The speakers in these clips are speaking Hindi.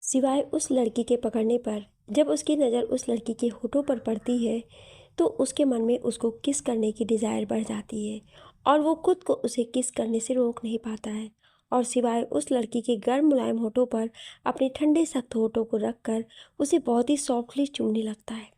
सिवाय उस लड़की के पकड़ने पर। जब उसकी नज़र उस लड़की के होठों पर पड़ती है तो उसके मन में उसको किस करने की डिज़ायर बढ़ जाती है और वो खुद को उसे किस करने से रोक नहीं पाता है और सिवाय उस लड़की के गर्म मुलायम होठों पर अपने ठंडे सख्त होठों को रखकर उसे बहुत ही सॉफ्टली चूमने लगता है।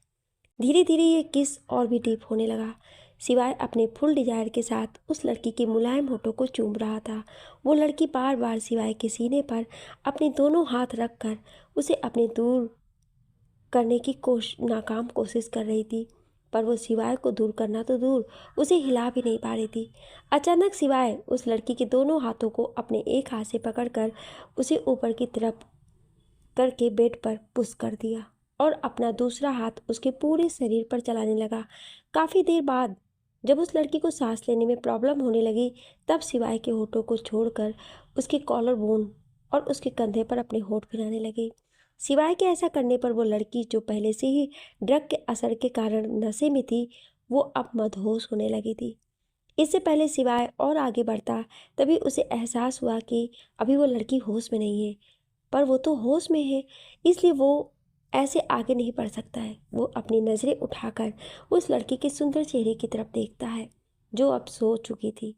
धीरे धीरे ये किस और भी डीप होने लगा। सिवाय अपने फुल डिजायर के साथ उस लड़की के मुलायम होठों को चूम रहा था। वो लड़की बार बार सिवाय के सीने पर अपने दोनों हाथ रखकर उसे अपने दूर करने की नाकाम कोशिश कर रही थी, पर वो सिवाय को दूर करना तो दूर, उसे हिला भी नहीं पा रही थी। अचानक सिवाय उस लड़की के दोनों हाथों को अपने एक हाथ से पकड़कर उसे ऊपर की तरफ करके बेड पर पुश कर दिया और अपना दूसरा हाथ उसके पूरे शरीर पर चलाने लगा। काफ़ी देर बाद जब उस लड़की को सांस लेने में प्रॉब्लम होने लगी, तब सिवाय के होठों को छोड़कर उसके कॉलर बोन और उसके कंधे पर अपने होठ फिराने लगे। सिवाय के ऐसा करने पर वो लड़की, जो पहले से ही ड्रग के असर के कारण नशे में थी, वो अब मदहोश होने लगी थी। इससे पहले सिवाय और आगे बढ़ता, तभी उसे एहसास हुआ कि अभी वो लड़की होश में नहीं है, पर वो तो होश में है, इसलिए वो ऐसे आगे नहीं बढ़ सकता है। वो अपनी नज़रें उठाकर उस लड़की के सुंदर चेहरे की तरफ देखता है, जो अब सो चुकी थी।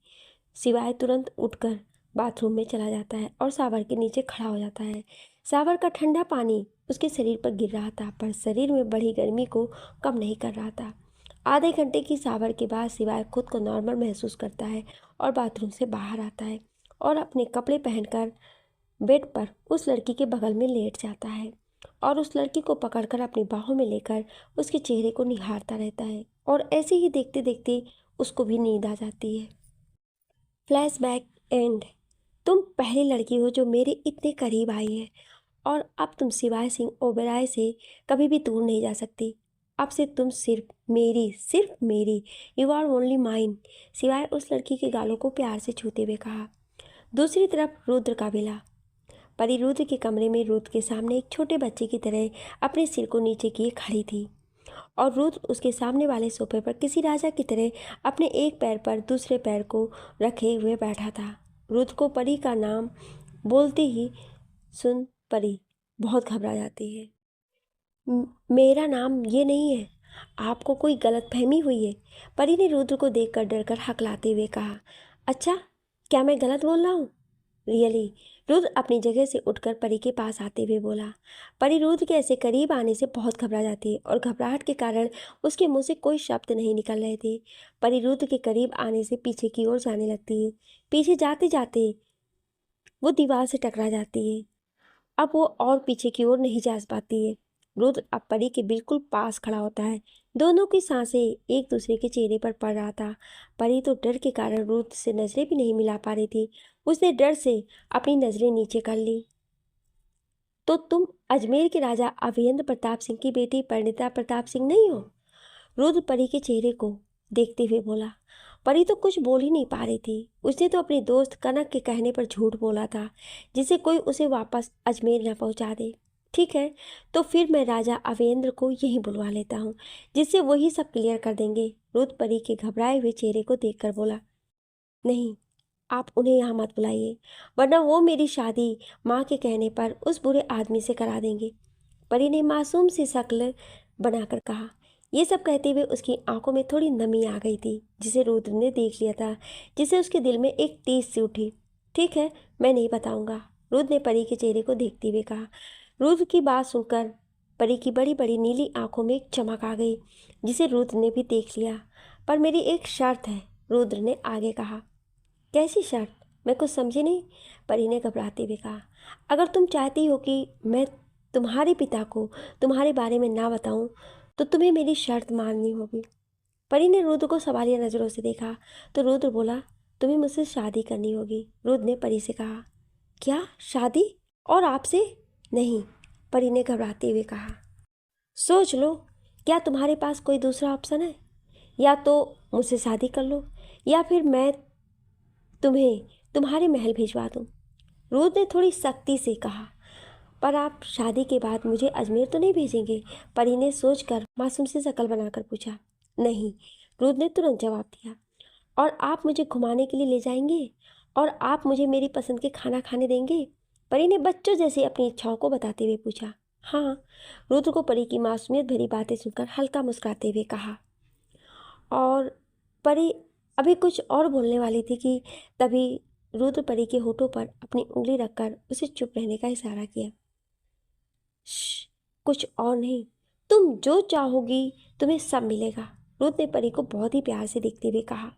सिवाय तुरंत उठकर बाथरूम में चला जाता है और शावर के नीचे खड़ा हो जाता है। शावर का ठंडा पानी उसके शरीर पर गिर रहा था, पर शरीर में बढ़ी गर्मी को कम नहीं कर रहा था। आधे घंटे की शावर के बाद सिवाय खुद को नॉर्मल महसूस करता है और बाथरूम से बाहर आता है और अपने कपड़े पहनकर बेड पर उस लड़की के बगल में लेट जाता है और उस लड़की को पकड़कर अपनी बाहों में लेकर उसके चेहरे को निहारता रहता है और ऐसे ही देखते देखते उसको भी नींद आ जाती है। Flashback and. तुम पहली लड़की हो जो मेरे इतने करीब आई है और अब तुम सिवाय सिंह ओबेरॉय से कभी भी दूर नहीं जा सकती। अब से तुम सिर्फ मेरी, यू आर ओनली माइन। सिवाय उस लड़की के गालों को प्यार से छूते हुए कहा। दूसरी तरफ रुद्र का विला। परी रुद्र के कमरे में रुद्र के सामने एक छोटे बच्चे की तरह अपने सिर को नीचे किए खड़ी थी और रुद्र उसके सामने वाले सोफे पर किसी राजा की तरह अपने एक पैर पर दूसरे पैर को रखे हुए बैठा था। रुद्र को परी का नाम बोलते ही सुन परी बहुत घबरा जाती है। मेरा नाम ये नहीं है, आपको कोई गलतफहमी हुई है। परी ने रुद्र को देखकर डरकर हकलाते हुए कहा। अच्छा, क्या मैं गलत बोल रहा हूँ? रियली? रुद्र अपनी जगह से उठकर परी के पास आते हुए बोला। परी रुद्र के ऐसे करीब आने से बहुत घबरा जाती है और घबराहट के कारण उसके मुंह से कोई शब्द नहीं निकल रहे थे। परी रुद्र के करीब आने से पीछे की ओर जाने लगती है। पीछे जाते जाते वो दीवार से टकरा जाती है। अब वो और पीछे की ओर नहीं जा पाती है। रुद्र अब परी के बिल्कुल पास खड़ा होता है। दोनों की सांसें एक दूसरे के चेहरे पर पड़ रहा था। परी तो डर के कारण रुद्र से नजरें भी नहीं मिला पा रही थी। उसने डर से अपनी नजरें नीचे कर ली। तो तुम अजमेर के राजा अभेंद्र प्रताप सिंह की बेटी परिणीता प्रताप सिंह नहीं हो? रुद्र परी के चेहरे को देखते हुए बोला। परी तो कुछ बोल ही नहीं पा रही थी। उसने तो अपने दोस्त कनक के कहने पर झूठ बोला था, जिससे कोई उसे वापस अजमेर न पहुंचा दे। ठीक है, तो फिर मैं राजा अवेंद्र को यहीं बुलवा लेता हूँ, जिससे वही सब क्लियर कर देंगे। रुद्र परी के घबराए हुए चेहरे को देखकर बोला। नहीं, आप उन्हें यहाँ मत बुलाइए, वरना वो मेरी शादी माँ के कहने पर उस बुरे आदमी से करा देंगे। परी ने मासूम सी शक्ल बनाकर कहा। ये सब कहते हुए उसकी आंखों में थोड़ी नमी आ गई थी, जिसे रुद्र ने देख लिया था, जिससे उसके दिल में एक टीस सी उठी। ठीक है, मैं नहीं बताऊंगा, रुद्र ने परी के चेहरे को देखते हुए कहा। रुद्र की बात सुनकर परी की बड़ी बड़ी नीली आंखों में एक चमक आ गई, जिसे रुद्र ने भी देख लिया। पर मेरी एक शर्त है, रुद्र ने आगे कहा। कैसी शर्त? मैं कुछ समझी नहीं, परी ने घबराते हुए कहा। अगर तुम चाहती हो कि मैं तुम्हारे पिता को तुम्हारे बारे में ना बताऊं, तो तुम्हें मेरी शर्त माननी होगी। परी ने रुद्र को सवालिया नज़रों से देखा तो रुद्र बोला, तुम्हें मुझसे शादी करनी होगी। रुद्र ने परी से कहा। क्या शादी? और आपसे? नहीं, परी ने घबराते हुए कहा। सोच लो, क्या तुम्हारे पास कोई दूसरा ऑप्शन है? या तो मुझसे शादी कर लो, या फिर मैं तुम्हें तुम्हारे महल भिजवा दूं। रुद्र ने थोड़ी सख्ती से कहा। पर आप शादी के बाद मुझे अजमेर तो नहीं भेजेंगे? परी ने सोचकर मासूम सी शक्ल बनाकर पूछा। नहीं, रुद्र ने तुरंत जवाब दिया। और आप मुझे घुमाने के लिए ले जाएंगे? और आप मुझे मेरी पसंद के खाना खाने देंगे? परी ने बच्चों जैसे अपनी इच्छाओं को बताते हुए पूछा। हाँ, रुद्र को परी की मासूमियत भरी बातें सुनकर हल्का मुस्कुराते हुए कहा। और परी अभी कुछ और बोलने वाली थी कि तभी रुद्र परी के होठों पर अपनी उंगली रखकर उसे चुप रहने का इशारा किया। श्श, कुछ और नहीं, तुम जो चाहोगी तुम्हें सब मिलेगा, रुद्र ने परी को बहुत ही प्यार से देखते हुए कहा।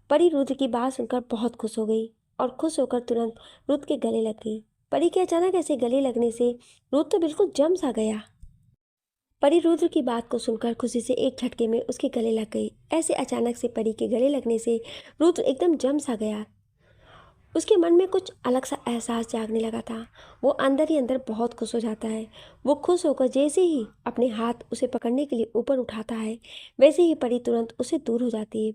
परी रुद्र की बात सुनकर बहुत खुश हो गई और खुश होकर तुरंत रुद्र के गले लग गई। परी के अचानक ऐसे गले लगने से रुद्र तो बिल्कुल जम सा गया। परी रुद्र की बात को सुनकर खुशी से एक झटके में उसके गले लग गई। ऐसे अचानक से परी के गले लगने से रुद्र एकदम जम सा गया। उसके मन में कुछ अलग सा एहसास जागने लगा था। वो अंदर ही अंदर बहुत खुश हो जाता है। वो खुश होकर जैसे ही अपने हाथ उसे पकड़ने के लिए ऊपर उठाता है, वैसे ही परी तुरंत उसे दूर हो जाती है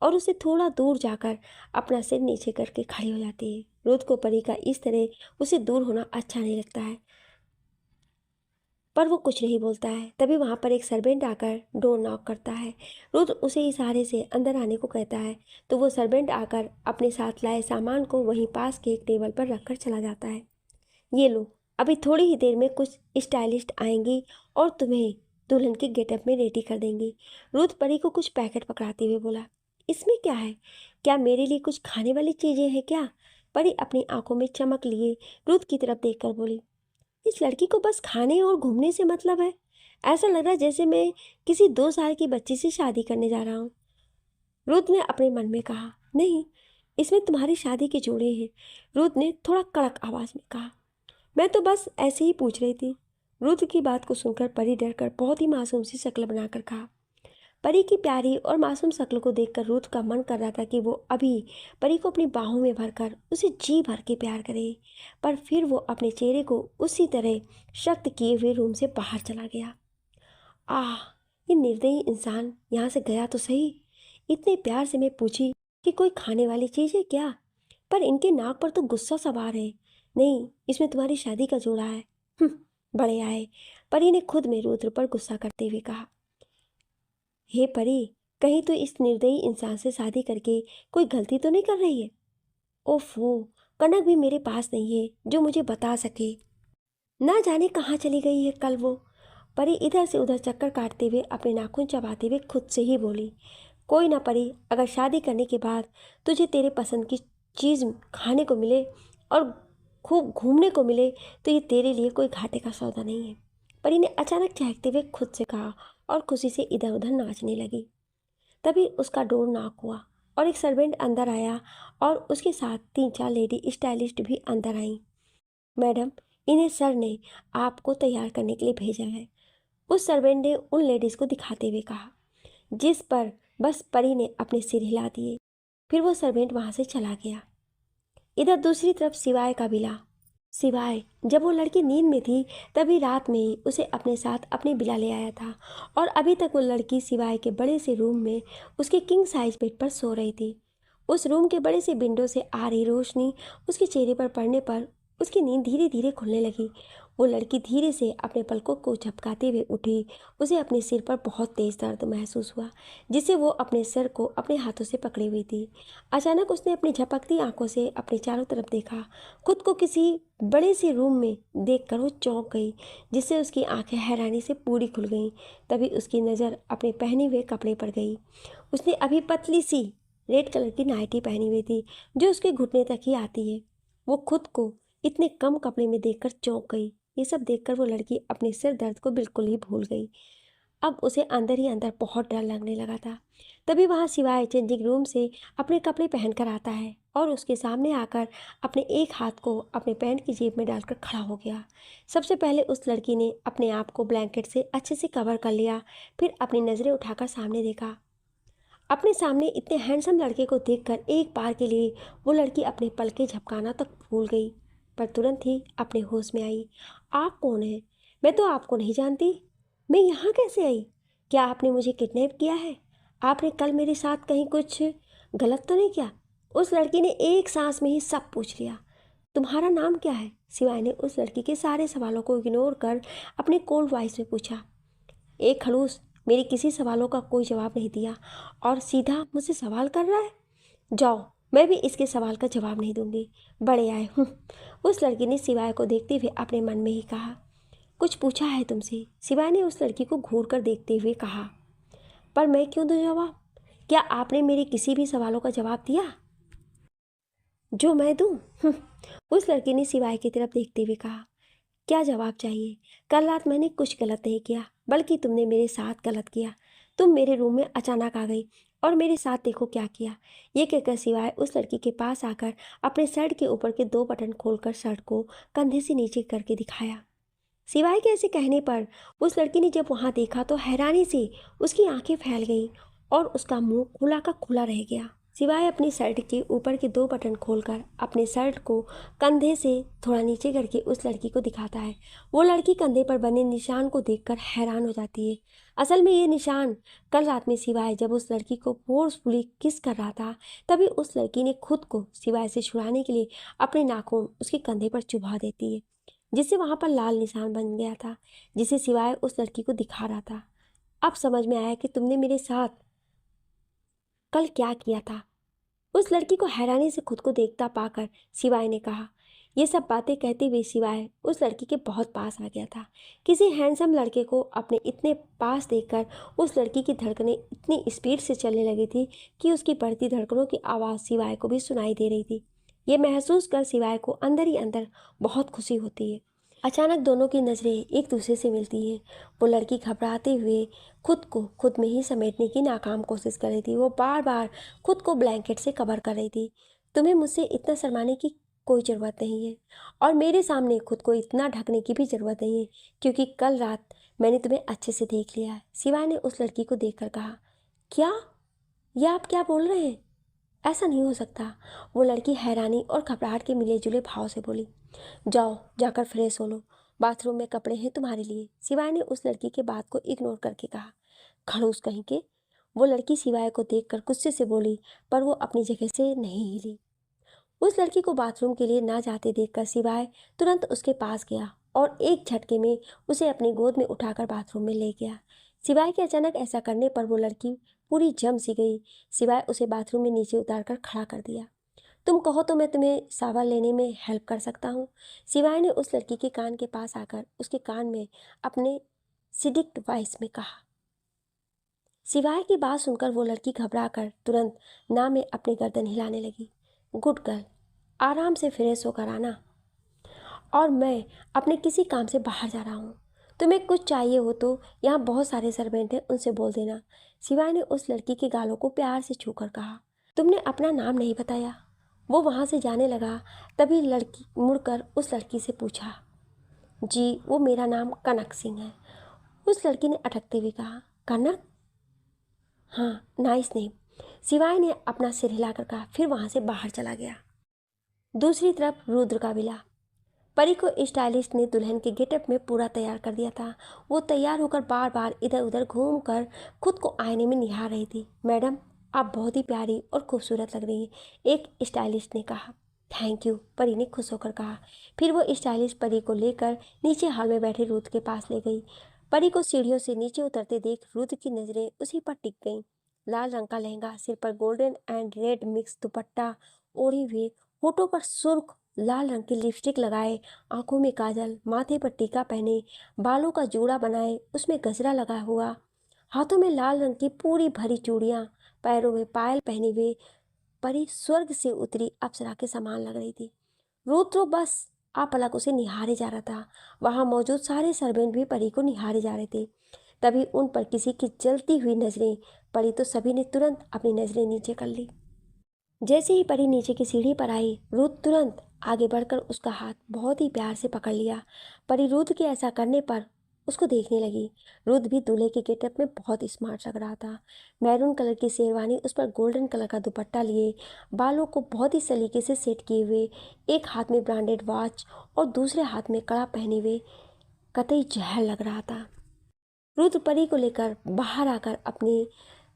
और उसे थोड़ा दूर जाकर अपना सिर नीचे करके खड़ी हो जाती है। रुद्र को परी का इस तरह उसे दूर होना अच्छा नहीं लगता है, पर वो कुछ नहीं बोलता है। तभी वहाँ पर एक सर्वेंट आकर डोर नॉक करता है। रुद्र उसे इशारे से अंदर आने को कहता है तो वो सर्वेंट आकर अपने साथ लाए सामान को वहीं पास के एक टेबल पर रखकर चला जाता है। ये लो, अभी थोड़ी ही देर में कुछ स्टाइलिस्ट आएंगी और तुम्हें दुल्हन के गेटअप में रेडी कर देंगी। रुद्र परी को कुछ पैकेट पकड़ाते हुए बोला। इसमें क्या है? क्या मेरे लिए कुछ खाने वाली चीज़ें हैं क्या? परी अपनी आंखों में चमक लिए रुद्र की तरफ देखकर बोली। इस लड़की को बस खाने और घूमने से मतलब है। ऐसा लग रहा है जैसे मैं किसी 2 साल की बच्ची से शादी करने जा रहा हूँ। रुद्र ने अपने मन में कहा। नहीं, इसमें तुम्हारी शादी के जोड़े हैं, रुद्र ने थोड़ा कड़क आवाज़ में कहा। मैं तो बस ऐसे ही पूछ रही थी। रुद्र की बात को सुनकर परी डरकर बहुत ही मासूम सी शक्ल बनाकर कहा। परी की प्यारी और मासूम शक्ल को देखकर रुद्र का मन कर रहा था कि वो अभी परी को अपनी बाहों में भरकर उसे जी भर के प्यार करे, पर फिर वो अपने चेहरे को उसी तरह शक्त किए हुए रूम से बाहर चला गया। आह, ये निर्दयी इंसान यहाँ से गया तो सही। इतने प्यार से मैं पूछी कि कोई खाने वाली चीज़ है क्या, पर इनके नाक पर तो गुस्सा सवार है। नहीं, इसमें तुम्हारी शादी का जोड़ा है। बड़े आए, परी ने खुद में रुद्र पर गुस्सा करते हुए कहा। हे परी, कहीं तो इस निर्दयी इंसान से शादी करके कोई गलती तो नहीं कर रही है? ओफो, कनक भी मेरे पास नहीं है जो मुझे बता सके। ना जाने कहाँ चली गई है कल वो। परी इधर से उधर चक्कर काटते हुए अपने नाखून चबाते हुए खुद से ही बोली। कोई ना परी, अगर शादी करने के बाद तुझे तेरे पसंद की चीज़ खाने को मिले और खूब घूमने को मिले तो ये तेरे लिए कोई घाटे का सौदा नहीं है। परी ने अचानक चहकते हुए खुद से कहा और खुशी से इधर उधर नाचने लगी। तभी उसका डोर नॉक हुआ और एक सर्वेंट अंदर आया और उसके साथ 3-4 लेडी स्टाइलिस्ट भी अंदर आईं। मैडम, इन्हें सर ने आपको तैयार करने के लिए भेजा है, उस सर्वेंट ने उन लेडीज़ को दिखाते हुए कहा, जिस पर बस परी ने अपने सिर हिला दिए। फिर वो सर्वेंट वहाँ से चला गया। इधर दूसरी तरफ सिवाय का बिला। सिवाय जब वो लड़की नींद में थी तभी रात में ही उसे अपने साथ अपनी बिला ले आया था और अभी तक वो लड़की सिवाय के बड़े से रूम में उसके किंग साइज बेड पर सो रही थी। उस रूम के बड़े से विंडो से आ रही रोशनी उसके चेहरे पर पड़ने पर उसकी नींद धीरे धीरे खुलने लगी। वो लड़की धीरे से अपने पलकों को झपकाते हुए उठी। उसे अपने सिर पर बहुत तेज दर्द महसूस हुआ, जिससे वो अपने सिर को अपने हाथों से पकड़ी हुई थी। अचानक उसने अपनी झपकती आंखों से अपने चारों तरफ देखा। खुद को किसी बड़े से रूम में देखकर वो चौंक गई, जिससे उसकी आंखें हैरानी से पूरी खुल गईं। तभी उसकी नज़र अपने पहने हुए कपड़े पर गई। उसने अभी पतली सी रेड कलर की नाइटी पहनी हुई थी जो उसके घुटने तक ही आती है। वो खुद को इतने कम कपड़े में देखकर चौंक गई। ये सब देखकर वो लड़की अपने सिर दर्द को बिल्कुल ही भूल गई। अब उसे अंदर ही अंदर बहुत डर लगने लगा था। तभी वहाँ सिवाय चेंजिंग रूम से अपने कपड़े पहनकर आता है और उसके सामने आकर अपने एक हाथ को अपने पैंट की जेब में डालकर खड़ा हो गया। सबसे पहले उस लड़की ने अपने आप को ब्लैंकेट से अच्छे से कवर कर लिया, फिर अपनी नज़रें उठाकर सामने देखा। अपने सामने इतने हैंडसम लड़के को देखकर एक बार के लिए वो लड़की अपने पलके झपकाना तक भूल गई, पर तुरंत ही अपने होश में आई। आप कौन हैं? मैं तो आपको नहीं जानती। मैं यहाँ कैसे आई? क्या आपने मुझे किडनैप किया है? आपने कल मेरे साथ कहीं कुछ गलत तो नहीं किया? उस लड़की ने एक सांस में ही सब पूछ लिया। तुम्हारा नाम क्या है? सिवाय ने उस लड़की के सारे सवालों को इग्नोर कर अपने कोल्ड वॉइस में पूछा। एक खड़ूस मेरे किसी सवालों का कोई जवाब नहीं दिया और सीधा मुझसे सवाल कर रहा है। जाओ, मैं भी इसके सवाल का जवाब नहीं दूंगी। बड़े आए हूँ। उस लड़की ने सिवाय को देखते हुए अपने मन में ही कहा। कुछ पूछा है तुमसे? सिवाय ने उस लड़की को घूर कर देखते हुए कहा। पर मैं क्यों दूँ जवाब? क्या आपने मेरे किसी भी सवालों का जवाब दिया जो मैं दूँ? उस लड़की ने सिवाय की तरफ देखते हुए कहा। क्या जवाब चाहिए? कल रात मैंने कुछ गलत नहीं किया, बल्कि तुमने मेरे साथ गलत किया। तुम मेरे रूम में अचानक आ गई और मेरे साथ देखो क्या किया। ये कहकर सिवाय उस लड़की के पास आकर अपने शर्ट के ऊपर के 2 बटन खोलकर शर्ट को कंधे से नीचे करके दिखाया। सिवाय के ऐसे कहने पर उस लड़की ने जब वहाँ देखा तो हैरानी से उसकी आंखें फैल गईं और उसका मुंह खुला का खुला रह गया। सिवाय अपनी शर्ट के ऊपर के 2 बटन खोलकर अपने शर्ट को कंधे से थोड़ा नीचे करके उस लड़की को दिखाता है। वो लड़की कंधे पर बने निशान को देखकर हैरान हो जाती है। असल में ये निशान कल रात में सिवाय जब उस लड़की को फोर्सफुली किस कर रहा था, तभी उस लड़की ने खुद को सिवाय से छुड़ाने के लिए अपने नाखून उसके कंधे पर चुभा देती है, जिससे वहां पर लाल निशान बन गया था, जिसे सिवाय उस लड़की को दिखा रहा था। अब समझ में आया कि तुमने मेरे साथ कल क्या किया था। उस लड़की को हैरानी से खुद को देखता पाकर सिवाय ने कहा। ये सब बातें कहते हुए सिवाय उस लड़की के बहुत पास आ गया था। किसी हैंडसम लड़के को अपने इतने पास देखकर उस लड़की की धड़कनें इतनी स्पीड से चलने लगी थी कि उसकी बढ़ती धड़कनों की आवाज़ सिवाय को भी सुनाई दे रही थी। ये महसूस कर सिवाय को अंदर ही अंदर बहुत खुशी होती है। अचानक दोनों की नज़रें एक दूसरे से मिलती हैं। वो लड़की घबराते हुए खुद को खुद में ही समेटने की नाकाम कोशिश कर रही थी। वो बार बार खुद को ब्लैंकेट से कवर कर रही थी। तुम्हें मुझसे इतना शर्माने की कोई ज़रूरत नहीं है और मेरे सामने खुद को इतना ढकने की भी ज़रूरत नहीं है, क्योंकि कल रात मैंने तुम्हें अच्छे से देख लिया है। सिवाय ने उस लड़की को देखकर कहा। क्या? यह आप क्या बोल रहे हैं? ऐसा नहीं हो सकता। वो लड़की हैरानी और घबराहट के मिले जुले भाव से बोली। जाओ, जाकर फ्रेश हो लो, बाथरूम में कपड़े हैं तुम्हारे लिए। सिवाय ने उस लड़की के बात को इग्नोर करके कहा। खड़ूस कहीं के। वो लड़की सिवाय को देखकर गुस्से से बोली, पर वो अपनी जगह से नहीं हिली। उस लड़की को बाथरूम के लिए ना जाते देखकर सिवाय तुरंत उसके पास गया और एक झटके में उसे अपनी गोद में उठाकर बाथरूम में ले गया। सिवाय के अचानक ऐसा करने पर वो लड़की पूरी जम सी गई। सिवाय उसे बाथरूम में नीचे उतारकर खड़ा कर दिया। तुम कहो तो मैं तुम्हें शावर लेने में हेल्प कर सकता हूँ। सिवाय ने उस लड़की के कान के पास आकर उसके कान में अपने सिडिक्ट वॉइस में कहा। सिवाय की बात सुनकर वो लड़की घबरा कर तुरंत ना में अपनी गर्दन हिलाने लगी। गुड गर्ल, आराम से फ्रेश होकर आना, और मैं अपने किसी काम से बाहर जा रहा हूँ। तुम्हें कुछ चाहिए हो तो यहाँ बहुत सारे सर्वेंट हैं, उनसे बोल देना। सिवाय ने उस लड़की के गालों को प्यार से छूकर कहा। तुमने अपना नाम नहीं बताया। वो वहाँ से जाने लगा, तभी लड़की मुड़कर उस लड़की से पूछा। जी, वो मेरा नाम कनक सिंह है। उस लड़की ने अटकते हुए कहा। कनक? हाँ, नाइस नेम। सिवाय ने अपना सिर हिलाकर कहा, फिर वहाँ से बाहर चला गया। दूसरी तरफ रुद्र का विला। परी को स्टाइलिस्ट ने दुल्हन के गेटअप में पूरा तैयार कर दिया था। वो तैयार होकर बार बार इधर उधर घूमकर खुद को आईने में निहार रही थी। मैडम, आप बहुत ही प्यारी और खूबसूरत लग रही हैं, एक स्टाइलिस्ट ने कहा। थैंक यू, परी ने खुश होकर कहा। फिर वो स्टाइलिस्ट परी को लेकर नीचे हॉल में बैठे रुद्र के पास ले गई। परी को सीढ़ियों से नीचे उतरते देख रुद्र की नज़रें उसी पर टिक गईं। लाल रंग का लहंगा, सिर पर गोल्डन एंड रेड मिक्स दुपट्टा ओढ़े हुए, होठों पर सुर्ख लाल रंग की लिपस्टिक लगाए, आंखों में काजल, माथे पर टीका पहने, बालों का जूड़ा बनाए, उसमें गजरा लगा हुआ, हाथों में लाल रंग की पूरी भरी चूड़ियां, पैरों में पायल पहने हुए परी स्वर्ग से उतरी अप्सरा के समान लग रही थी। रूथ तो बस पलक उसे निहारे जा रहा था। वहां मौजूद सारे सर्वेंट भी परी को निहारे जा रहे थे। तभी उन पर किसी की जलती हुई नजरें पड़ी तो सभी ने तुरंत अपनी नजरें नीचे कर ली। जैसे ही परी नीचे की सीढ़ी पर आई, रुद्र तुरंत आगे बढ़कर उसका हाथ बहुत ही प्यार से पकड़ लिया। परी रुद्र के ऐसा करने पर उसको देखने लगी। रुद्र भी दूल्हे के गेटअप में बहुत स्मार्ट लग रहा था। मैरून कलर की शेरवानी, उस पर गोल्डन कलर का दुपट्टा लिए, बालों को बहुत ही सलीके से सेट किए हुए, एक हाथ में ब्रांडेड वॉच और दूसरे हाथ में कड़ा पहने हुए कतई जहर लग रहा था। रुद्र परी को लेकर बाहर आकर अपनी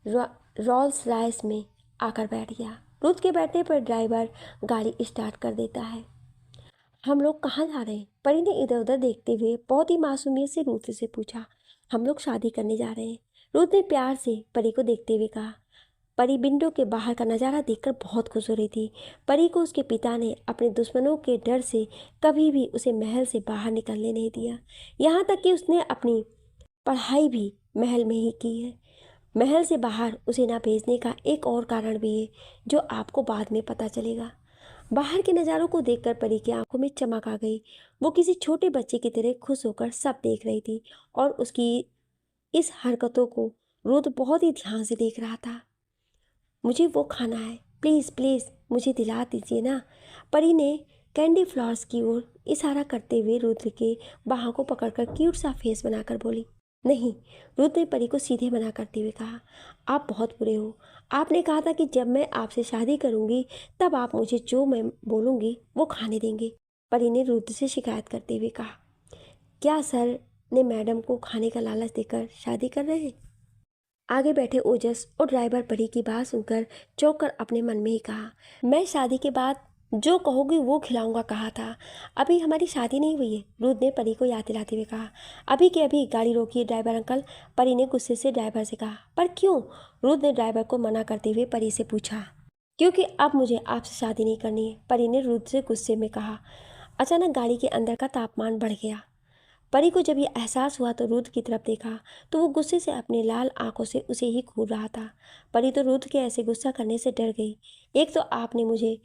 रोल्स रॉयस में आकर बैठ गया। रुद्र के बैठने पर ड्राइवर गाड़ी स्टार्ट कर देता है। हम लोग कहाँ जा रहे हैं? परी ने इधर उधर देखते हुए बहुत ही मासूमियत से रुद्र से पूछा। हम लोग शादी करने जा रहे हैं, रुद्र ने प्यार से परी को देखते हुए कहा। परी विंडो के बाहर का नज़ारा देखकर बहुत खुश हो रही थी। परी को उसके पिता ने अपने दुश्मनों के डर से कभी भी उसे महल से बाहर निकलने नहीं दिया। यहाँ तक कि उसने अपनी पढ़ाई भी महल में ही की है। महल से बाहर उसे ना भेजने का एक और कारण भी है, जो आपको बाद में पता चलेगा। बाहर के नज़ारों को देखकर परी की आंखों में चमक आ गई। वो किसी छोटे बच्चे की तरह खुश होकर सब देख रही थी और उसकी इस हरकतों को रुद्र बहुत ही ध्यान से देख रहा था। मुझे वो खाना है, प्लीज़ प्लीज़ मुझे दिला दीजिए ना। परी ने कैंडी फ्लावर्स की ओर इशारा करते हुए रुद्र के बाहों को पकड़कर क्यूट सा फेस बनाकर बोली। नहीं, रुद्र ने परी को सीधे मना करते हुए कहा, आप बहुत बुरे हो। आपने कहा था कि जब मैं आपसे शादी करूंगी तब आप मुझे जो मैं बोलूंगी वो खाने देंगे। परी ने रुद्र से शिकायत करते हुए कहा, क्या सर ने मैडम को खाने का लालच देकर शादी कर रहे हैं? आगे बैठे ओजस और ड्राइवर परी की बात सुनकर चौंक कर अपने मन में ही कहा, मैं शादी के बाद जो कहोगी वो खिलाऊंगा कहा था। अभी हमारी शादी नहीं हुई है, रुद्र ने परी को याद दिलाते हुए कहा। अभी के अभी गाड़ी रोकिए ड्राइवर अंकल, परी ने गुस्से से ड्राइवर से कहा। पर क्यों? रुद्र ने ड्राइवर को मना करते हुए परी से पूछा। क्योंकि अब मुझे आपसे शादी नहीं करनी है, परी ने रुद्र से गुस्से में कहा। अचानक गाड़ी के अंदर का तापमान बढ़ गया। परी को जब ये एहसास हुआ तो रुद्र की तरफ देखा तो वो गुस्से से अपने लाल आंखों से उसे ही घूर रहा था। परी तो रुद्र के ऐसे गुस्सा करने से डर गई। एक तो आपने मुझे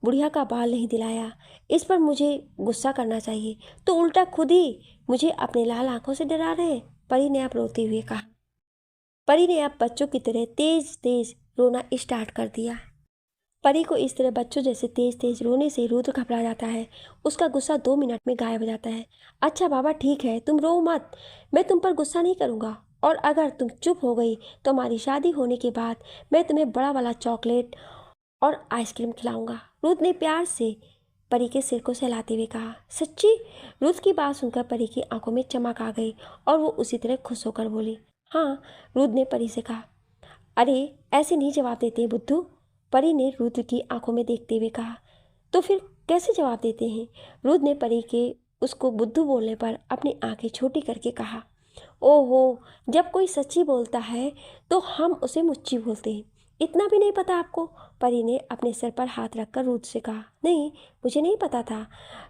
बुढ़िया का बाल नहीं दिलाया, इस पर मुझे गुस्सा करना चाहिए, तो उल्टा खुद ही मुझे अपने लाल आंखों से डरा रहे हैं, परी ने अब रोते हुए कहा। परी ने अब बच्चों की तरह तेज तेज रोना स्टार्ट कर दिया। परी को इस तरह बच्चों जैसे तेज तेज रोने से रुद्र घबरा जाता है। उसका गुस्सा 2 मिनट में गायब हो जाता है। अच्छा बाबा ठीक है, तुम रो मत, मैं तुम पर गुस्सा नहीं करूँगा, और अगर तुम चुप हो गई तो हमारी शादी होने के बाद मैं तुम्हें बड़ा वाला चॉकलेट और आइसक्रीम खिलाऊंगा, रुद्र ने प्यार से परी के सिर को सहलाते हुए कहा। सच्ची? रुद्र की बात सुनकर परी की आंखों में चमक आ गई और वो उसी तरह खुश होकर बोली। हाँ, रुद्र ने परी से कहा। अरे ऐसे नहीं जवाब देते बुद्धू, परी ने रुद्र की आंखों में देखते हुए कहा। तो फिर कैसे जवाब देते हैं? रुद्र ने परी के उसको बुद्धू बोलने पर अपनी आंखें छोटी करके कहा। ओहो, जब कोई सच्ची बोलता है तो हम उसे मुच्ची बोलते हैं, इतना भी नहीं पता आपको? परी ने अपने सिर पर हाथ रखकर रुद्र से कहा। नहीं, मुझे नहीं पता था,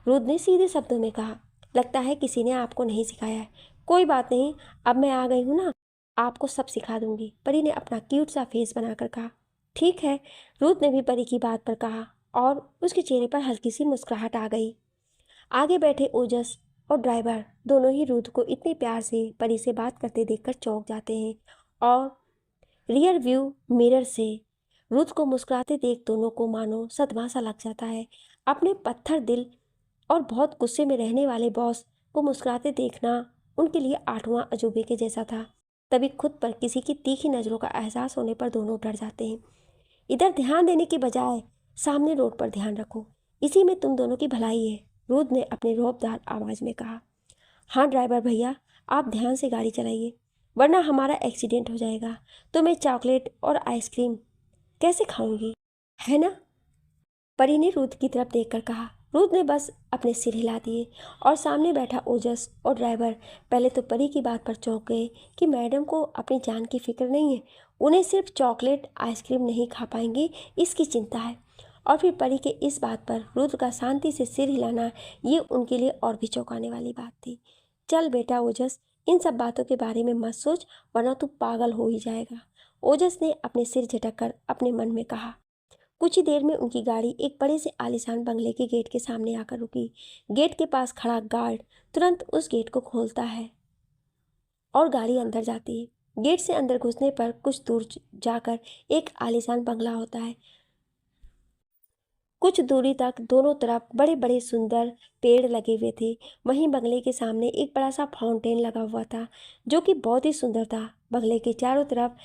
रुद्र ने सीधे शब्दों में कहा। लगता है किसी ने आपको नहीं सिखाया है। कोई बात नहीं, अब मैं आ गई हूँ ना, आपको सब सिखा दूंगी, परी ने अपना क्यूट सा फेस बनाकर कहा। ठीक है, रुद्र ने भी परी की बात पर कहा और उसके चेहरे पर हल्की सी मुस्कुराहट आ गई। आगे बैठे ओजस और ड्राइवर दोनों ही रुद्र को इतने प्यार से परी से बात करते देखकर चौंक जाते हैं और रियर व्यू मिरर से रुद्र को मुस्कुराते देख दोनों को मानो सदमा सा लग जाता है। अपने पत्थर दिल और बहुत गुस्से में रहने वाले बॉस को मुस्कुराते देखना उनके लिए 8वां अजूबे के जैसा था। तभी खुद पर किसी की तीखी नज़रों का एहसास होने पर दोनों डर जाते हैं। इधर ध्यान देने के बजाय सामने रोड पर ध्यान रखो, इसी में तुम दोनों की भलाई है, रुद्र ने अपने रौबदार आवाज़ में कहा। हाँ ड्राइवर भैया, आप ध्यान से गाड़ी चलाइए, वरना हमारा एक्सीडेंट हो जाएगा, तो मैं चॉकलेट और आइसक्रीम कैसे खाऊंगी, है ना? परी ने रुद्र की तरफ देखकर कहा। रुद्र ने बस अपने सिर हिला दिए और सामने बैठा ओजस और ड्राइवर पहले तो परी की बात पर चौंक गए कि मैडम को अपनी जान की फिक्र नहीं है, उन्हें सिर्फ चॉकलेट आइसक्रीम नहीं खा पाएंगे इसकी चिंता है। और फिर परी के इस बात पर रुद्र का शांति से सिर हिलाना, ये उनके लिए और भी चौंकाने वाली बात थी। चल बेटा ओजस, इन सब बातों के बारे में मत सोच, वरना तू पागल हो ही जाएगा, ओजस ने अपने सिर झटक कर अपने मन में कहा। कुछ ही देर में उनकी गाड़ी एक बड़े से आलीशान बंगले के गेट के सामने आकर रुकी। गेट के पास खड़ा गार्ड तुरंत उस गेट को खोलता है और गाड़ी अंदर जाती है। गेट से अंदर घुसने पर कुछ दूर जाकर एक आलीशान बंगला होता है। कुछ दूरी तक दोनों तरफ बड़े बड़े सुंदर पेड़ लगे हुए थे। वहीं बंगले के सामने एक बड़ा सा फाउंटेन लगा हुआ था, जो कि बहुत ही सुंदर था। बंगले के चारों तरफ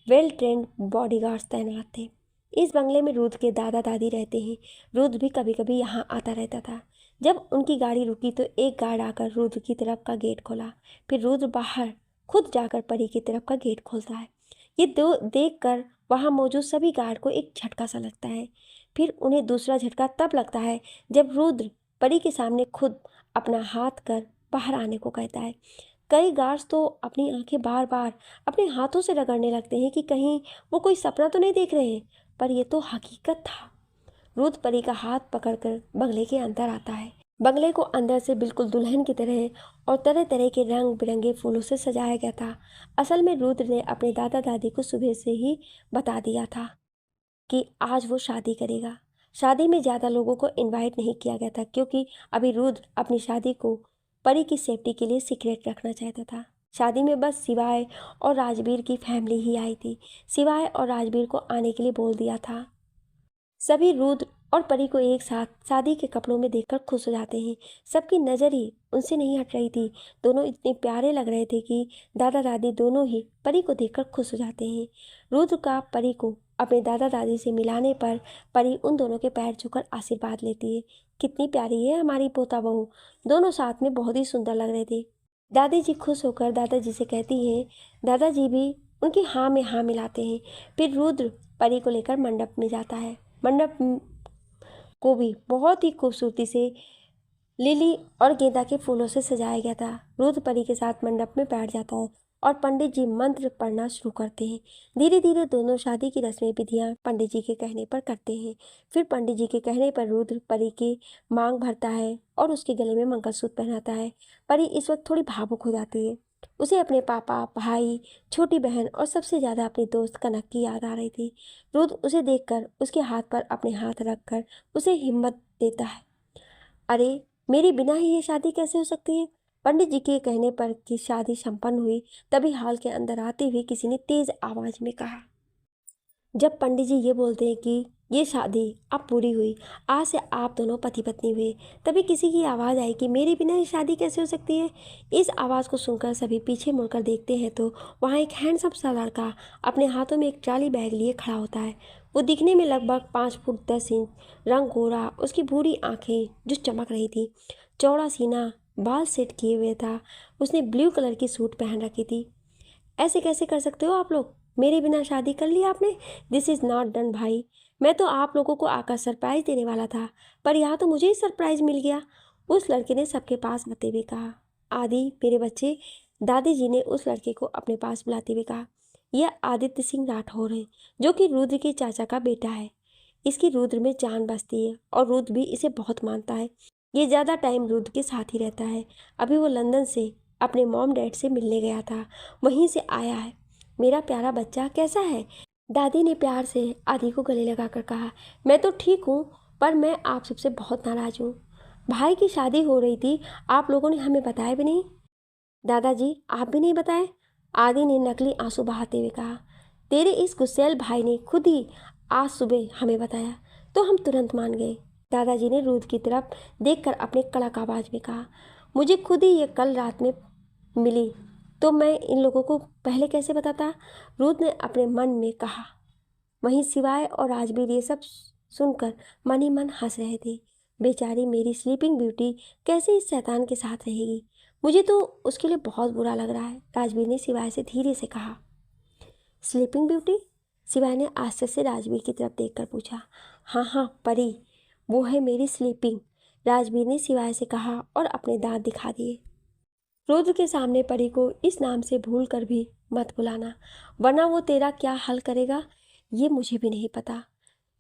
वेल ट्रेंड बॉडीगार्ड्स तैनात थे। इस बंगले में रुद्र के दादा दादी रहते हैं। रुद्र भी कभी कभी यहाँ आता रहता था। जब उनकी गाड़ी रुकी तो एक गार्ड आकर रुद्र की तरफ का गेट खोला। फिर रुद्र बाहर खुद जाकर परी की तरफ का गेट खोलता है। ये दो देख कर वहाँ मौजूद सभी गार्ड को एक झटका सा लगता है। फिर उन्हें दूसरा झटका तब लगता है जब रुद्र परी के सामने खुद अपना हाथ कर बाहर आने को कहता है। कई गार्ड्स तो अपनी आंखें बार बार अपने हाथों से रगड़ने लगते हैं कि कहीं वो कोई सपना तो नहीं देख रहे हैं, पर यह तो हकीकत था। रुद्र परी का हाथ पकड़कर बंगले के अंदर आता है। बंगले को अंदर से बिल्कुल दुल्हन की तरह और तरह तरह के रंग बिरंगे फूलों से सजाया गया था। असल में रुद्र ने अपने दादा दादी को सुबह से ही बता दिया था कि आज वो शादी करेगा। शादी में ज़्यादा लोगों को इनवाइट नहीं किया गया था क्योंकि अभी रुद्र अपनी शादी को परी की सेफ्टी के लिए सीक्रेट रखना चाहता था। शादी में बस शिवाय और राजवीर की फैमिली ही आई थी। शिवाय और राजवीर को आने के लिए बोल दिया था। सभी रुद्र और परी को एक साथ शादी के कपड़ों में देखकर खुश हो जाते हैं। सबकी नज़र ही उनसे नहीं हट रही थी। दोनों इतने प्यारे लग रहे थे कि दादा दादी दोनों ही परी को देखकर खुश हो जाते हैं। रुद्र का परी को अपने दादा दादी से मिलाने पर परी उन दोनों के पैर छूकर आशीर्वाद लेती है। कितनी प्यारी है हमारी पोता बहू। दोनों साथ में बहुत ही सुंदर लग रहे थे। दादी जी खुश होकर दादाजी से कहती हैं। दादाजी भी उनकी हाँ में हाँ मिलाते हैं। फिर रुद्र परी को लेकर मंडप में जाता है। मंडप को भी बहुत ही खूबसूरती से लिली और गेंदा के फूलों से सजाया गया था। रुद्र परी के साथ मंडप में बैठ जाता है और पंडित जी मंत्र पढ़ना शुरू करते हैं। धीरे धीरे दोनों शादी की रस्में विधियां पंडित जी के कहने पर करते हैं। फिर पंडित जी के कहने पर रुद्र परी की मांग भरता है और उसके गले में मंगलसूत्र पहनाता है। परी इस वक्त थोड़ी भावुक हो जाती है। उसे अपने पापा, भाई, छोटी बहन और सबसे ज़्यादा अपनी दोस्त कनक की याद आ रही थी। रुद्र उसे देखकर उसके हाथ पर अपने हाथ रखकर उसे हिम्मत देता है। अरे, मेरे बिना ही ये शादी कैसे हो सकती है? पंडित जी के कहने पर कि शादी संपन्न हुई, तभी हॉल के अंदर आते हुए किसी ने तेज आवाज में कहा। जब पंडित जी ये बोलते हैं कि ये शादी अब पूरी हुई, आज से आप दोनों पति पत्नी हुए, तभी किसी की आवाज़ आई कि मेरे बिना ये शादी कैसे हो सकती है। इस आवाज़ को सुनकर सभी पीछे मुड़कर देखते हैं तो वहाँ एक हैंडसम सा लड़का अपने हाथों में एक ट्रॉली बैग लिए खड़ा होता है। वो दिखने में लगभग 5 फुट 10 इंच, रंग गोरा, उसकी भूरी आंखें जो चमक रही थी, चौड़ा सीना, बाल सेट किए हुए था। उसने ब्लू कलर की सूट पहन रखी थी। ऐसे कैसे कर सकते हो आप लोग? मेरे बिना शादी कर ली आपने? दिस इज़ नॉट डन भाई। मैं तो आप लोगों को आकर सरप्राइज़ देने वाला था, पर यहाँ तो मुझे ही सरप्राइज़ मिल गया। उस लड़के ने सबके पास आते हुए कहा। आदि मेरे बच्चे, दादी जी ने उस लड़के को अपने पास बुलाते हुए कहा। यह आदित्य सिंह राठौर है, जो कि रुद्र के चाचा का बेटा है। इसकी रुद्र में जान बसती है और रुद्र भी इसे बहुत मानता है। ये ज़्यादा टाइम रुद्र के साथ ही रहता है। अभी वो लंदन से अपने मॉम डैड से मिलने गया था, वहीं से आया है। मेरा प्यारा बच्चा कैसा है? दादी ने प्यार से आदि को गले लगाकर कहा। मैं तो ठीक हूँ, पर मैं आप सबसे बहुत नाराज हूँ। भाई की शादी हो रही थी, आप लोगों ने हमें बताया भी नहीं। दादाजी, आप भी नहीं बताए? आदि ने नकली आंसू बहाते हुए कहा। तेरे इस गुस्सैल भाई ने खुद ही आज सुबह हमें बताया, तो हम तुरंत मान गए। दादाजी ने रुद्र की तरफ देखकर अपने कड़क आवाज में कहा। मुझे खुद ही ये कल रात में मिली, तो मैं इन लोगों को पहले कैसे बताता? रुद्र ने अपने मन में कहा। वहीं शिवाय और राजवीर ये सब सुनकर मन ही मन हंस रहे थे। बेचारी मेरी स्लीपिंग ब्यूटी कैसे इस शैतान के साथ रहेगी? मुझे तो उसके लिए बहुत बुरा लग रहा है, राजवीर ने शिवाय से धीरे से कहा। Sleeping beauty? शिवाय ने आश्चर्य से राजवीर की तरफ देखकर पूछा। हाँ हाँ परी, वो है मेरी स्लीपिंग, राजवीर ने शिवाय से कहा और अपने दांत दिखा दिए। रुद्र के सामने परी को इस नाम से भूल कर भी मत बुलाना, वरना वो तेरा क्या हल करेगा ये मुझे भी नहीं पता,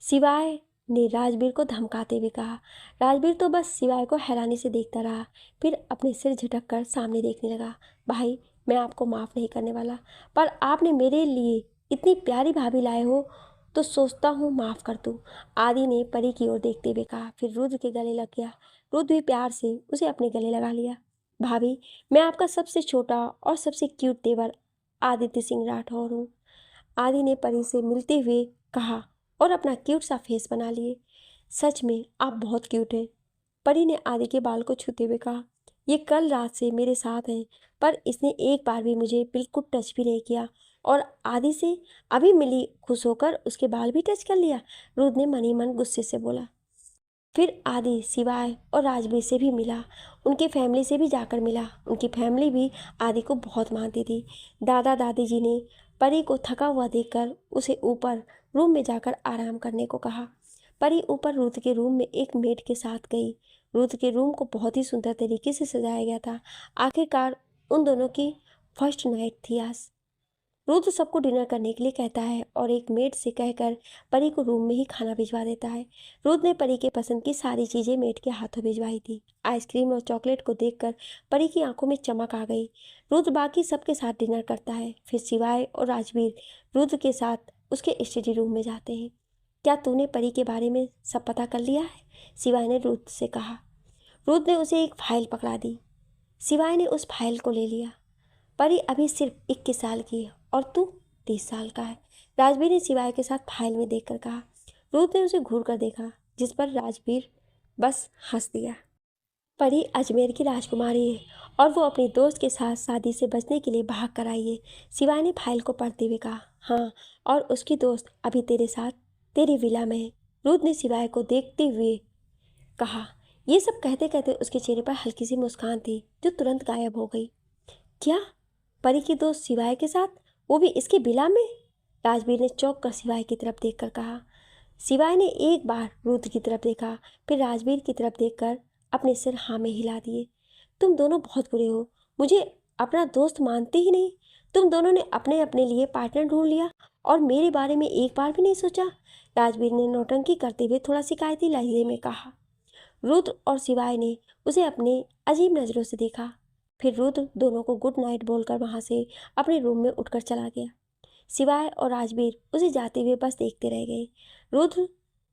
शिवाय ने राजवीर को धमकाते हुए कहा। राजवीर तो बस शिवाय को हैरानी से देखता रहा, फिर अपने सिर झटक कर सामने देखने लगा। भाई, मैं आपको माफ़ नहीं करने वाला, पर आपने मेरे लिए इतनी प्यारी भाभी लाए हो तो सोचता हूँ माफ़ कर दूँ, आदि ने परी की ओर देखते हुए कहा। फिर रुद्र के गले लग गया। रुद्र भी प्यार से उसे अपने गले लगा लिया। भाभी, मैं आपका सबसे छोटा और सबसे क्यूट देवर आदित्य सिंह राठौर हूँ, आदि ने परी से मिलते हुए कहा और अपना क्यूट सा फेस बना लिए। सच में आप बहुत क्यूट हैं, परी ने आदि के बाल को छूते हुए कहा। ये कल रात से मेरे साथ हैं, पर इसने एक बार भी मुझे बिल्कुल टच भी नहीं किया, और आदि से अभी मिली खुश होकर उसके बाल भी टच कर लिया, रुद्र ने मन ही मन गुस्से से बोला। फिर आदि शिवाय और राजवीर से भी मिला, उनके फैमिली से भी जाकर मिला। उनकी फैमिली भी आदि को बहुत मानती थी। दादा दादी जी ने परी को थका हुआ देखकर उसे ऊपर रूम में जाकर आराम करने को कहा। परी ऊपर रुद्र के रूम में एक मेड के साथ गई। रुद्र के रूम को बहुत ही सुंदर तरीके से सजाया गया था। आखिरकार उन दोनों की फर्स्ट नाइट थी आज। रुद्र सबको डिनर करने के लिए कहता है और एक मेड से कहकर परी को रूम में ही खाना भिजवा देता है। रुद्र ने परी के पसंद की सारी चीज़ें मेड के हाथों भिजवाई थी। आइसक्रीम और चॉकलेट को देखकर परी की आंखों में चमक आ गई। रुद्र बाकी सबके साथ डिनर करता है। फिर शिवाय और राजवीर रुद्र के साथ उसके स्टडी रूम में जाते हैं। क्या तूने परी के बारे में सब पता कर लिया है? शिवाय ने रुद्र से कहा। रुद्र ने उसे एक फाइल पकड़ा दी। शिवाय ने उस फाइल को ले लिया। परी अभी सिर्फ 21 साल की है और तू 30 साल का है, राजवीर ने शिवाय के साथ फाइल में देखकर कहा। रुद्र ने उसे घूर कर देखा, जिस पर राजवीर बस हंस दिया। परी अजमेर की राजकुमारी है और वो अपनी दोस्त के साथ शादी से बचने के लिए भाग कर आई है, शिवाय ने फाइल को पढ़ते हुए कहा। हाँ, और उसकी दोस्त अभी तेरे साथ तेरी विला में है, रुद्र ने शिवाय को देखते हुए कहा। ये सब कहते कहते उसके चेहरे पर हल्की सी मुस्कान थी जो तुरंत गायब हो गई। क्या परी की दोस्त शिवाय के साथ, वो भी इसकी विला में? राजवीर ने चौंक कर शिवाय की तरफ देखकर कहा। शिवाय ने एक बार रुद्र की तरफ देखा, फिर राजवीर की तरफ देखकर अपने सिर हाँ में हिला दिए। तुम दोनों बहुत बुरे हो, मुझे अपना दोस्त मानते ही नहीं। तुम दोनों ने अपने अपने लिए पार्टनर ढूंढ लिया और मेरे बारे में एक बार भी नहीं सोचा, राजवीर ने नौटंकी करते हुए थोड़ा शिकायती लहजे में कहा। रुद्र और शिवाय ने उसे अपने अजीब नज़रों से देखा। फिर रुद्र दोनों को गुड नाइट बोलकर वहां से अपने रूम में उठकर चला गया। शिवाय और राजवीर उसे जाते हुए बस देखते रह गए। रुद्र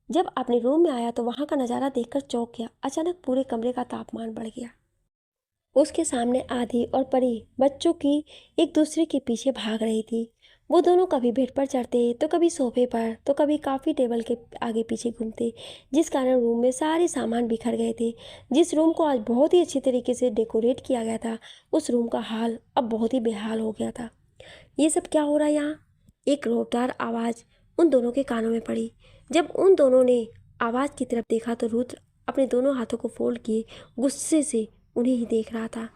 जब अपने रूम में आया तो वहां का नज़ारा देखकर चौंक गया। अचानक पूरे कमरे का तापमान बढ़ गया। उसके सामने आधी और परी बच्चों की एक दूसरे के पीछे भाग रही थी। वो दोनों कभी बेड पर चढ़ते तो कभी सोफे पर तो कभी काफ़ी टेबल के आगे पीछे घूमते, जिस कारण रूम में सारे सामान बिखर गए थे। जिस रूम को आज बहुत ही अच्छी तरीके से डेकोरेट किया गया था, उस रूम का हाल अब बहुत ही बेहाल हो गया था। ये सब क्या हो रहा है यहाँ? एक रोकदार आवाज़ उन दोनों के कानों में पड़ी। जब उन दोनों ने आवाज़ की तरफ देखा तो रुद्र अपने दोनों हाथों को फोल्ड किए गुस्से से उन्हें ही देख रहा था।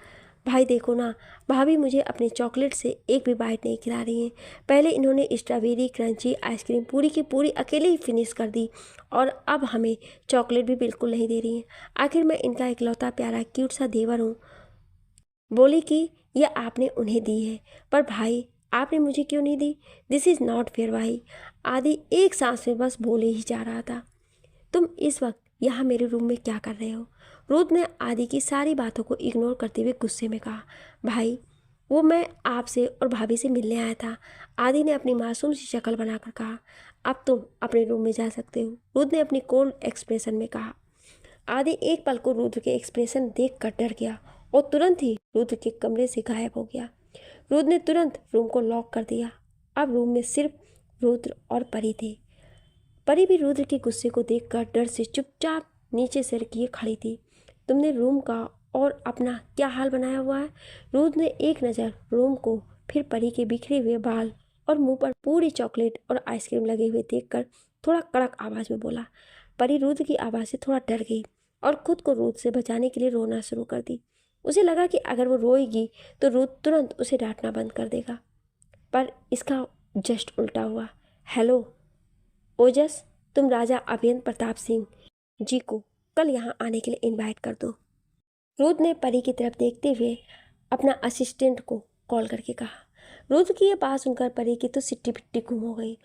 भाई देखो ना, भाभी मुझे अपने चॉकलेट से एक भी बाइट नहीं खिला रही हैं। पहले इन्होंने स्ट्रॉबेरी क्रंची आइसक्रीम पूरी की पूरी अकेले ही फिनिश कर दी और अब हमें चॉकलेट भी बिल्कुल नहीं दे रही हैं। आखिर मैं इनका इकलौता प्यारा क्यूट सा देवर हूँ। बोली कि यह आपने उन्हें दी है, पर भाई आपने मुझे क्यों नहीं दी? दिस इज़ नॉट फेयर भाई। आदि एक सांस में बस बोले ही जा रहा था। तुम इस वक्त यहाँ मेरे रूम में क्या कर रहे हो? रुद्र ने आदि की सारी बातों को इग्नोर करते हुए गुस्से में कहा। भाई वो मैं आपसे और भाभी से मिलने आया था, आदि ने अपनी मासूम सी शक्ल बनाकर कहा। अब तुम अपने रूम में जा सकते हो, रुद्र ने अपनी कोल्ड एक्सप्रेशन में कहा। आदि एक पल को रुद्र के एक्सप्रेशन देख कर डर गया और तुरंत ही रुद्र के कमरे से गायब हो गया। रुद्र ने तुरंत रूम को लॉक कर दिया। अब रूम में सिर्फ रुद्र और परी थे। परी भी रुद्र के गुस्से को देखकर डर से चुपचाप नीचे सिर किए खड़ी थी। तुमने रूम का और अपना क्या हाल बनाया हुआ है? रुद्र ने एक नज़र रूम को फिर परी के बिखरे हुए बाल और मुंह पर पूरी चॉकलेट और आइसक्रीम लगे हुए देखकर थोड़ा कड़क आवाज़ में बोला। परी रुद्र की आवाज़ से थोड़ा डर गई और खुद को रुद्र से बचाने के लिए रोना शुरू कर दी। उसे लगा कि अगर वो रोएगी तो रुद्र तुरंत उसे डांटना बंद कर देगा, पर इसका जस्ट उल्टा हुआ। हेलो ओजस, तुम राजा अभियंत प्रताप सिंह जी को कल यहाँ आने के लिए इनवाइट कर दो, रुद्र ने परी की तरफ देखते हुए अपना असिस्टेंट को कॉल करके कहा। रुद्र की यह बात सुनकर परी की तो सिट्टी पिट्टी गुम हो गई।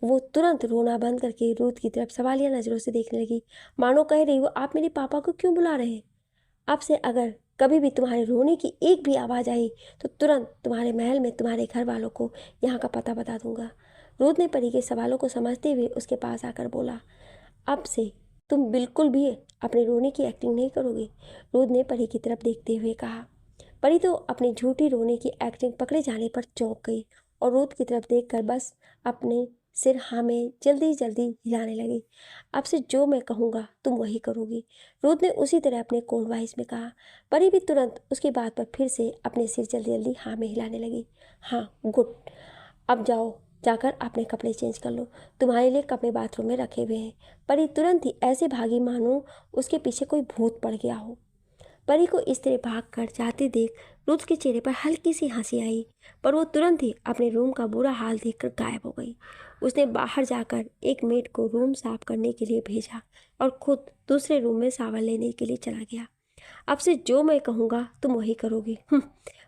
वो तुरंत रोना बंद करके रुद्र की तरफ सवालिया नज़रों से देखने लगी, मानो कह रही हो आप मेरे पापा को क्यों बुला रहे हैं? अब से अगर कभी भी तुम्हारे रोने की एक भी आवाज़ आई तो तुरंत तुम्हारे महल में तुम्हारे घर वालों को यहाँ का पता बता दूंगा। रुद्र ने परी के सवालों को समझते हुए उसके पास आकर बोला। अब से तुम बिल्कुल भी अपने रोने की एक्टिंग नहीं करोगे, रुद्र ने परी की तरफ देखते हुए कहा। परी तो अपनी झूठी रोने की एक्टिंग पकड़े जाने पर चौंक गई और रुद्र की तरफ देखकर बस अपने सिर हाँ में जल्दी जल्दी हिलाने लगी। अब से जो मैं कहूँगा तुम वही करोगी, रुद्र ने उसी तरह अपने कोल्ड वॉइस में कहा। परी भी तुरंत उसकी बात पर फिर से अपने सिर जल्दी जल्दी हाँ में हिलाने लगी। हाँ गुड, अब जाओ जाकर अपने कपड़े चेंज कर लो, तुम्हारे लिए कपड़े बाथरूम में रखे हुए हैं। परी तुरंत ही ऐसे भागी मानो उसके पीछे कोई भूत पड़ गया हो। परी को इस तरह भाग कर जाते देख रुद्र के चेहरे पर हल्की सी हंसी आई, पर वो तुरंत ही अपने रूम का बुरा हाल देखकर गायब हो गई। उसने बाहर जाकर एक मेड को रूम साफ करने के लिए भेजा और खुद दूसरे रूम में शावर लेने के लिए चला गया। अब से जो मैं कहूँगा तुम वही करोगी।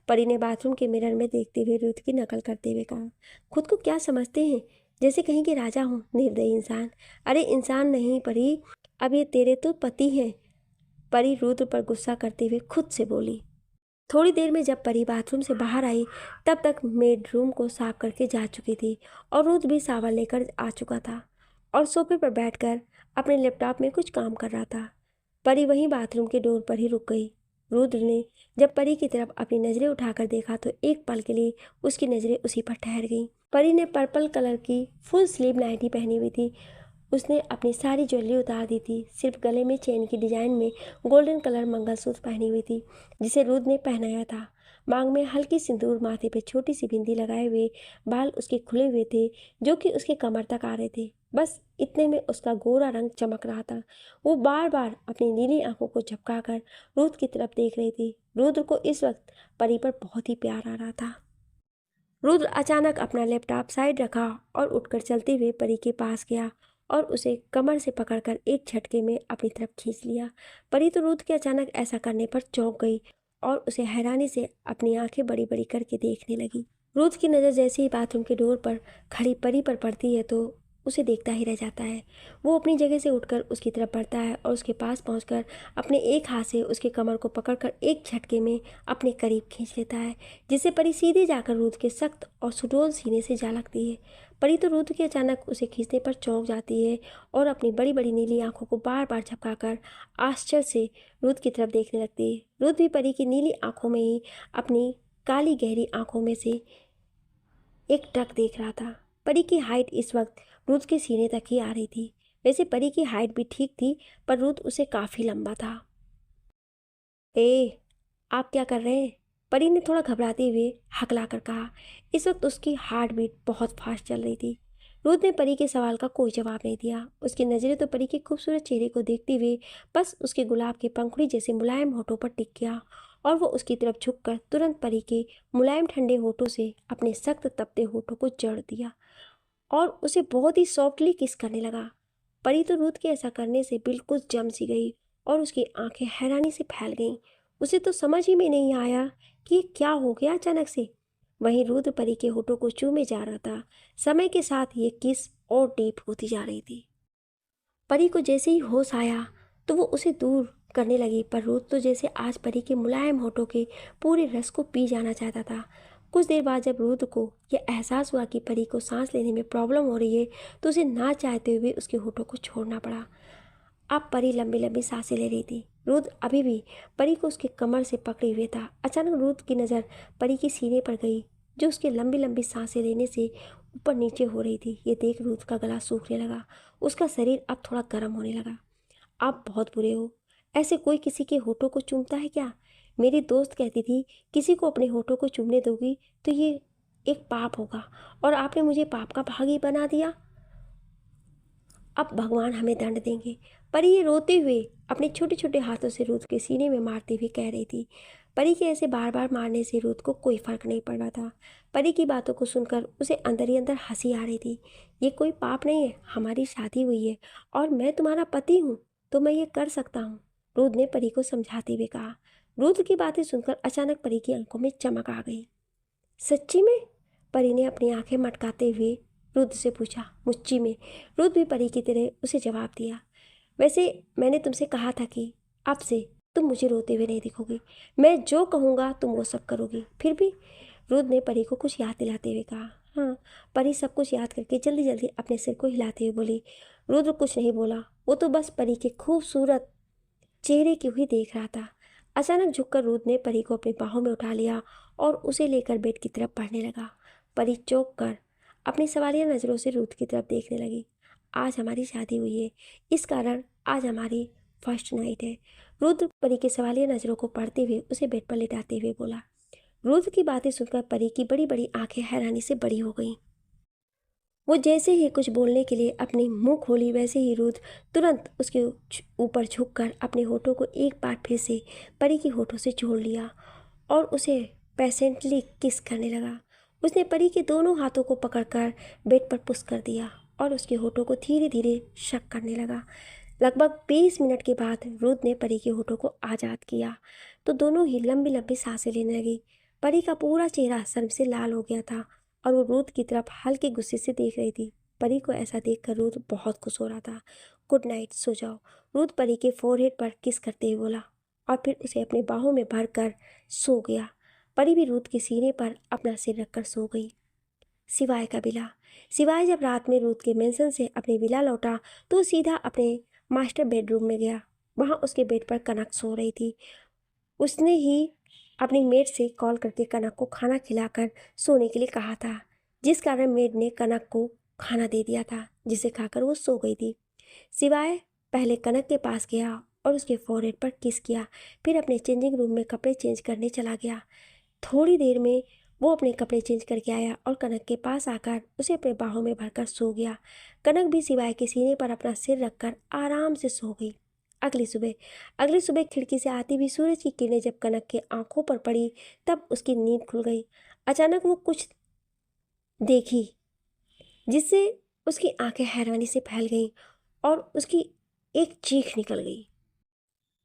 परी ने बाथरूम के मिरर में देखते हुए रुद्र की नकल करते हुए कहा। खुद को क्या समझते हैं, जैसे कहीं के राजा हूँ, निर्दयी इंसान। अरे इंसान नहीं परी, अब ये तेरे तो पति हैं। परी रुद्र पर गुस्सा करते हुए खुद से बोली। थोड़ी देर में जब परी बाथरूम से बाहर आई तब तक मेड रूम को साफ करके जा चुकी थी और रुद्र भी सावन लेकर आ चुका था और सोफे पर बैठकर अपने लैपटॉप में कुछ काम कर रहा था। परी वहीं बाथरूम के डोर पर ही रुक गई। रुद्र ने जब परी की तरफ अपनी नज़रें उठाकर देखा तो एक पल के लिए उसकी नज़रें उसी पर ठहर गईं। परी ने पर्पल कलर की फुल स्लीव नाइटी पहनी हुई थी। उसने अपनी सारी ज्वेलरी उतार दी थी, सिर्फ गले में चेन की डिजाइन में गोल्डन कलर मंगलसूत्र पहनी हुई थी जिसे रुद्र ने पहनाया था। मांग में हल्की सिंदूर, माथे पे छोटी सी बिंदी लगाए हुए, बाल उसके खुले हुए थे जो कि उसके कमर तक आ रहे थे। बस इतने में उसका गोरा रंग चमक रहा था। वो बार बार अपनी नीली आंखों को झपकाकर रुद्र की तरफ देख रही थी। रुद्र को इस वक्त परी पर बहुत ही प्यार आ रहा था। रुद्र अचानक अपना लैपटॉप साइड रखा और उठकर चलते हुए परी के पास गया और उसे कमर से पकड़कर एक झटके में अपनी तरफ खींच लिया। परी तो रुद्र के अचानक ऐसा करने पर चौंक गई और उसे हैरानी से अपनी आंखें बड़ी बड़ी करके देखने लगी। रुद्र की नज़र जैसे ही बाथरूम के डोर पर खड़ी परी पर पड़ती है तो उसे देखता ही रह जाता है। वो अपनी जगह से उठकर उसकी तरफ बढ़ता है और उसके पास पहुंचकर अपने एक हाथ से उसके कमर को पकड़कर एक झटके में अपने करीब खींच लेता है, जिससे परी सीधे जाकर रुद्र के सख्त और सुडौल सीने से जा लगती है। परी तो रुद्र के अचानक उसे खींचने पर चौंक जाती है और अपनी बड़ी बड़ी नीली आंखों को बार बार झपकाकर आश्चर्य से रुद्र की तरफ देखने लगती है। रुद्र भी परी की नीली आंखों में ही अपनी काली गहरी आंखों में से एक टक देख रहा था। परी की हाइट इस वक्त रुद्र के सीने तक ही आ रही थी। वैसे परी की हाइट भी ठीक थी पर रुद्र उसे काफ़ी लंबा था। आप क्या कर रहे हैं? परी ने थोड़ा घबराते हुए हकलाकर कहा। इस वक्त उसकी हार्ट बीट बहुत फास्ट चल रही थी। रुद्र ने परी के सवाल का कोई जवाब नहीं दिया। उसकी नज़रें तो परी के खूबसूरत चेहरे को देखते हुए बस उसके गुलाब के पंखुड़ी जैसे मुलायम होठों पर टिक गया और वो उसकी तरफ झुककर तुरंत परी के मुलायम ठंडे होठों से अपने सख्त तपते होठों को जड़ दिया और उसे बहुत ही सॉफ्टली किस करने लगा। परी तो रुद्र के ऐसा करने से बिल्कुल जम सी गई और उसकी आंखें हैरानी से फैल गईं। उसे तो समझ ही में नहीं आया कि ये क्या हो गया अचानक से। वहीं रुद्र परी के होठों को चूमे जा रहा था। समय के साथ ये किस और डीप होती जा रही थी। परी को जैसे ही होश आया तो वो उसे दूर करने लगी, पर रुद्र तो जैसे आज परी के मुलायम होठों के पूरे रस को पी जाना चाहता था। कुछ देर बाद जब रुद्र को यह एहसास हुआ कि परी को सांस लेने में प्रॉब्लम हो रही है तो उसे ना चाहते हुए उसके होठों को छोड़ना पड़ा। अब परी लंबी लंबी सांसें ले रही थी। रुद्र अभी भी परी को उसके कमर से पकड़े हुए था। अचानक रुद्र की नज़र परी के सीने पर गई जो उसके लंबी लंबी सांसें लेने से ऊपर नीचे हो रही थी। ये देख रुद्र का गला सूखने लगा। उसका शरीर अब थोड़ा गर्म होने लगा। आप बहुत बुरे हो। ऐसे कोई किसी के होठों को चूमता है क्या? मेरी दोस्त कहती थी किसी को अपने होठों को चूमने दोगी तो ये एक पाप होगा और आपने मुझे पाप का भागी बना दिया। अब भगवान हमें दंड देंगे। परी ये रोते हुए अपने छोटे छोटे हाथों से रुद्र के सीने में मारते हुए कह रही थी। परी के ऐसे बार बार मारने से रुद्र को कोई फर्क नहीं पड़ रहा था। परी की बातों को सुनकर उसे अंदर ही अंदर हंसी आ रही थी। ये कोई पाप नहीं है, हमारी शादी हुई है और मैं तुम्हारा पति हूँ तो मैं ये कर सकता हूँ, रुद्र ने परी को समझाते हुए कहा। रुद्र की बातें सुनकर अचानक परी की आंखों में चमक आ गई। सच्ची में? परी ने अपनी आंखें मटकाते हुए रुद्र से पूछा। मुच्ची में, रुद्र भी परी की तरह उसे जवाब दिया। वैसे मैंने तुमसे कहा था कि अब से तुम मुझे रोते हुए नहीं दिखोगी, मैं जो कहूँगा तुम वो सब करोगी। फिर भी, रुद्र ने परी को कुछ याद दिलाते हुए कहा। हाँ। परी सब कुछ याद करके जल्दी जल्दी अपने सिर को हिलाते हुए बोली। रुद्र कुछ नहीं बोला, वो तो बस परी के खूबसूरत चेहरे की हुई देख रहा था। अचानक झुककर रुद्र ने परी को अपनी बाहों में उठा लिया और उसे लेकर बेड की तरफ बढ़ने लगा। परी चौंक कर अपनी सवालिया नज़रों से रुद्र की तरफ देखने लगी। आज हमारी शादी हुई है, इस कारण आज हमारी फर्स्ट नाइट है। रुद्र परी के सवालिया नज़रों को पढ़ते हुए उसे बेड पर लेटाते हुए बोला। रुद्र की बातें सुनकर परी की बड़ी बड़ी आंखें हैरानी से बड़ी हो गईं। वो जैसे ही कुछ बोलने के लिए अपनी मुंह खोली वैसे ही रुद्र तुरंत उसके ऊपर झुककर अपने होठों को एक बार फिर से परी के होठों से जोड़ लिया और उसे पेशेंटली किस करने लगा। उसने परी के दोनों हाथों को पकड़कर बेड पर पुश कर दिया और उसके होठों को धीरे धीरे शक करने लगा। लगभग 20 मिनट के बाद रुद्र ने परी के होठों को आज़ाद किया तो दोनों ही लंबी लंबी सांसें लेने लगी। परी का पूरा चेहरा शर्म से लाल हो गया था और वो रुद्र की तरफ हल्के गुस्से से देख रही थी। परी को ऐसा देखकर रुद्र बहुत खुश हो रहा था। गुड नाइट, सो जाओ, रुद्र परी के फोरहेड पर किस करते हुए बोला और फिर उसे अपनी बाहों में भरकर सो गया। परी भी रुद्र के सीने पर अपना सिर रखकर सो गई। सिवाय का विला। सिवाय जब रात में रुद्र के मेंशन से अपनी विला लौटा तो सीधा अपने मास्टर बेडरूम में गया। वहाँ उसके बेड पर कनक सो रही थी। उसने ही अपनी मेड से कॉल करके कनक को खाना खिलाकर सोने के लिए कहा था, जिस कारण मेड ने कनक को खाना दे दिया था, जिसे खाकर वो सो गई थी। सिवाय पहले कनक के पास गया और उसके फोरहेड पर किस किया, फिर अपने चेंजिंग रूम में कपड़े चेंज करने चला गया। थोड़ी देर में वो अपने कपड़े चेंज करके आया और कनक के पास आकर उसे अपने बाहों में भरकर सो गया। कनक भी सिवाय के सीने पर अपना सिर रखकर आराम से सो गई। अगली सुबह खिड़की से आती हुई सूरज की किरणें जब कनक के आंखों पर पड़ी तब उसकी नींद खुल गई। अचानक वो कुछ देखी जिससे उसकी आंखें हैरानी से फैल गईं और उसकी एक चीख निकल गई।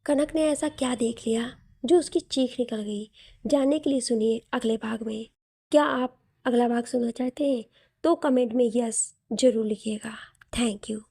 कनक ने ऐसा क्या देख लिया जो उसकी चीख निकल गई? जानने के लिए सुनिए अगले भाग में। क्या आप अगला भाग सुनना चाहते हैं तो कमेंट में यस जरूर लिखिएगा। Thank you.